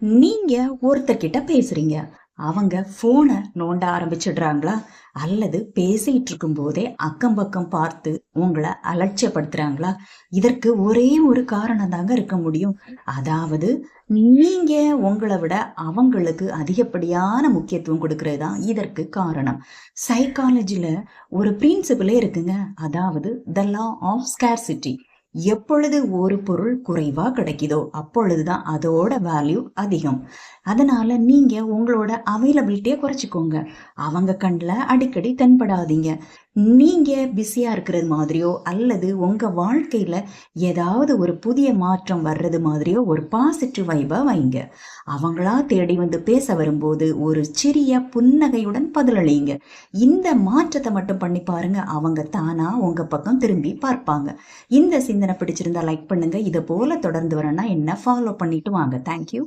நீங்க ஒருத்தர்கிட்ட பேசுறீங்க. அவங்க போனை நோண்ட ஆரம்பிச்சிடுறாங்களா? அல்லது பேசிட்டு இருக்கும் போதே அக்கம் பக்கம் பார்த்து உங்களை அலட்சியப்படுத்துறாங்களா? இதற்கு ஒரே ஒரு காரணம் தாங்க இருக்க முடியும். அதாவது நீங்க உங்களை விட அவங்களுக்கு அதிகப்படியான முக்கியத்துவம் கொடுக்கறது தான் இதற்கு காரணம். சைக்காலஜில ஒரு பிரின்சிபிளே இருக்குங்க. அதாவது த லா ஆஃப் ஸ்கேர்சிட்டி. எப்பொழுது ஒரு பொருள் குறைவா கிடைக்குதோ அப்பொழுதுதான் அதோட வேல்யூ அதிகம். அதனால நீங்க உங்களோட அவைலபிலிட்டியை குறைச்சிக்கோங்க. அவங்க கண்ல அடிக்கடி தென்படாதீங்க. நீங்க பிஸியா இருக்கிறது மாதிரியோ அல்லது உங்க வாழ்க்கையில ஏதாவது ஒரு புதிய மாற்றம் வர்றது மாதிரியோ ஒரு பாசிட்டிவ் வைபா வைங்க. அவங்களா தேடி வந்து பேச வரும்போது ஒரு சிறிய புன்னகையுடன் பதிலளிங்க. இந்த மாற்றத்தை மட்டும் பண்ணி பாருங்க. அவங்க தானா உங்க பக்கம் திரும்பி பார்ப்பாங்க. இந்த சிந்தனை பிடிச்சிருந்தா லைக் பண்ணுங்க. இதை போல தொடர்ந்து வரணும்னா என்ன ஃபாலோ பண்ணிட்டு வாங்க. தேங்க்யூ.